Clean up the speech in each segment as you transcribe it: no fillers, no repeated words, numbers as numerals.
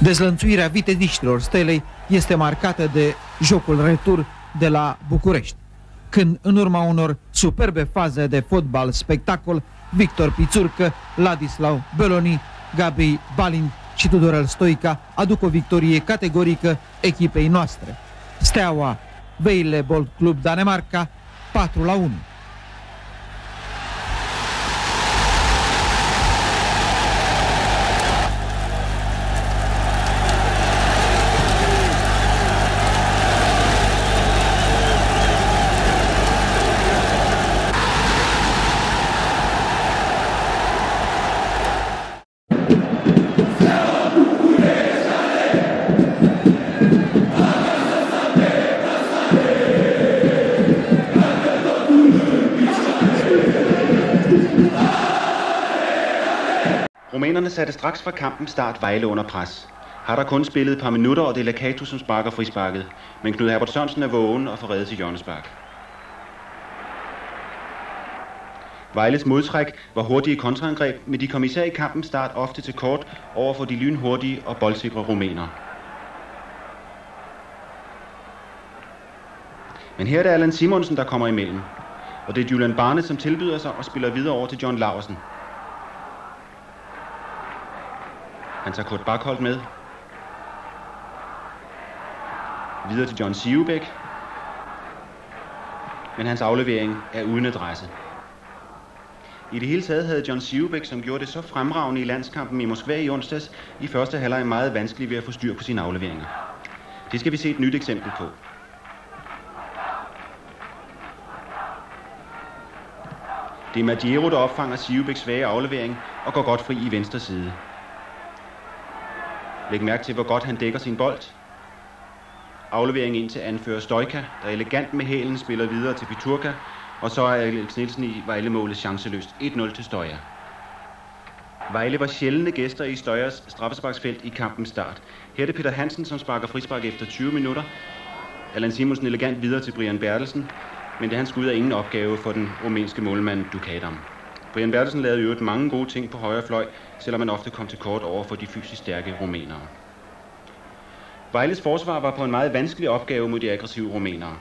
Dezlănțuirea vitezistilor Stelei este marcată de jocul retur de la București, când în urma unor superbe faze de fotbal spectacol, Victor Pițurcă, Ladislau Beloni, Gabi Balin și Tudorel Stoica aduc o victorie categorică echipei noastre. Steaua Vejle Bold Club Danemarca 4-1. Rumænerne satte straks fra kampens start Vejle under pres. Har der kun spillet et par minutter, og det er Lakato, som sparker frisparket. Men Knud Herbert Sørensen er vågen og får reddet til hjørnespark. Vejles modtræk var hurtige kontraangreb, men de kom især i kampens start ofte til kort over for de lynhurtige og boldsikre rumænere. Men her er det Allan Simonsen, der kommer imellem. Og det er Julian Barnes, som tilbyder sig og spiller videre over til John Laursen. Han tager Kurt Bachholdt med. Videre til John Sivebæk. Men hans aflevering er uden adresse. I det hele taget havde John Sivebæk, som gjorde det så fremragende i landskampen i Moskva i onsdags, i første halvleg meget vanskeligt ved at få styr på sine afleveringer. Det skal vi se et nyt eksempel på. Det er Magero, der opfanger Sivebæks svage aflevering og går godt fri i venstre side. Læg mærke til, hvor godt han dækker sin bold. Aflevering ind til anfører Stoica, der elegant med hælen spiller videre til Piturka, og så er Alex Nielsen i Vejle-målet chanceløst 1-0 til Stoica. Vejle var sjældne gæster i Stoias straffesparksfelt i kampens start. Her er det Peter Hansen, som sparker frispark efter 20 minutter. Allan Simonsen elegant videre til Brian Bertelsen, men det hans skud er ingen opgave for den rumænske målmand Dukadam. Brian Bertelsen lavede jo mange gode ting på højre fløj, selvom man ofte kom til kort over for de fysisk stærke rumænere. Vejles forsvar var på en meget vanskelig opgave mod de aggressive rumænere.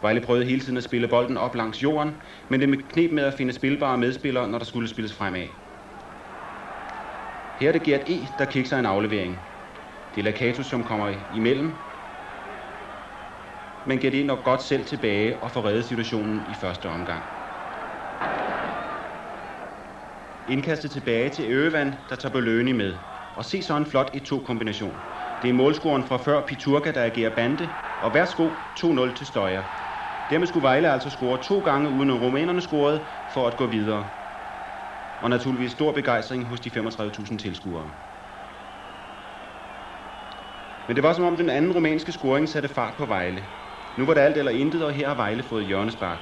Vejle prøvede hele tiden at spille bolden op langs jorden, men det kneb med at finde spilbare medspillere, når der skulle spilles fremad. Her er det Gert E., der kikser en aflevering. Det er Lakato, som kommer imellem, men Gert E. nok godt selv tilbage og får reddet situationen i første omgang. Indkastet tilbage til Øvan, der tager Beløni med. Og se så en flot 1-2-kombination. Det er målscoren fra før Piturka, der agerer bande. Og værsgo, 2-0 til Stoica. Dermed skulle Vejle altså score 2 gange, uden at rumænerne scorede, for at gå videre. Og naturligvis stor begejstring hos de 35.000 tilskuere. Men det var som om den anden rumænske scoring satte fart på Vejle. Nu var det alt eller intet, og her har Vejle fået hjørnespark.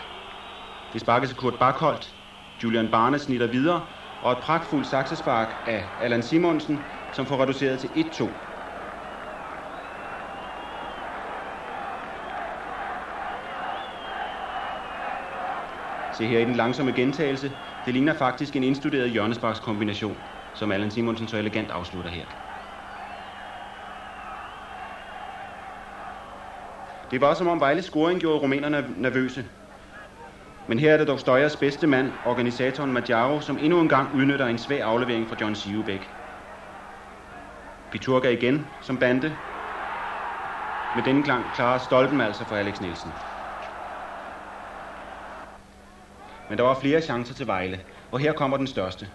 Det sparkes til Kurt Bachholdt. Julian Barnes snitter videre, og et pragtfuldt saksespark af Allan Simonsen, som får reduceret til 1-2. Se her i den langsomme gentagelse. Det ligner faktisk en indstuderet hjørnesparkskombination, som Allan Simonsen så elegant afslutter her. Det var som om Vejles scoring gjorde rumænerne nervøse. Men her er det dog Stoias bedste mand, organisatoren Magero, som endnu en gang udnytter en svag aflevering fra John Sivebæk. Piturka igen som bande. Med denne klang klarer Stolpen altså for Alex Nielsen. Men der var flere chancer til Vejle, og her kommer den største.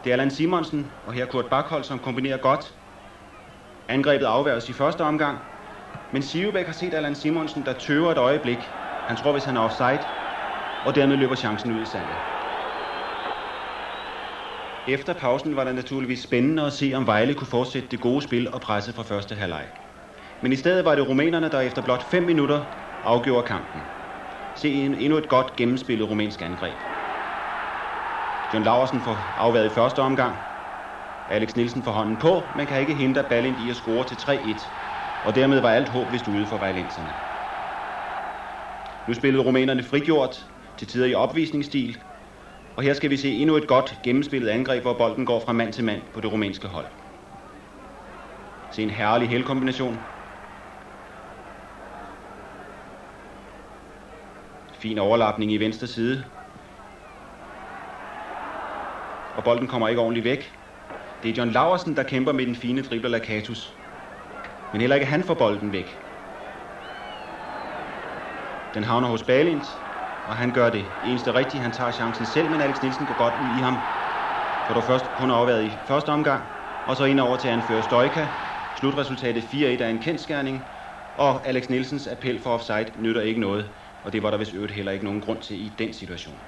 Det er Allan Simonsen og her Kurt Bachholdt, som kombinerer godt. Angrebet afværges i første omgang, men Sivebæk har set Allan Simonsen, der tøver et øjeblik. Han tror, hvis han er offside, og dermed løber chancen ud i sandet. Efter pausen var det naturligvis spændende at se, om Vejle kunne fortsætte det gode spil og presse fra første halvleg. Men i stedet var det rumænerne, der efter blot 5 minutter afgjorde kampen. Se endnu et godt gennemspillet rumænsk angreb. John Laursen får afværet i første omgang. Alex Nielsen får hånden på, men kan ikke hindre Balint i at score til 3-1. Og dermed var alt håb vist ude for vejlenserne. Nu spillede rumænerne frigjort, til tider i opvisningsstil. Og her skal vi se endnu et godt gennemspillet angreb, hvor bolden går fra mand til mand på det rumænske hold. til en herlig hælkombination. Fin overlapning i venstre side. Og bolden kommer ikke ordentligt væk. Det er John Laursen, der kæmper med den fine dribler Lakatos. Men heller ikke han får bolden væk. Den havner hos Balint, og han gør det eneste rigtige. Han tager chancen selv, men Alex Nielsen går godt ud i ham. Så der først kun overværet i første omgang, og så ind over til anfører Stojka. Slutresultatet 4-1 er en kendsgerning, og Alex Nielsens appel for offside nytter ikke noget, og det var der vist øvrigt heller ikke nogen grund til i den situation.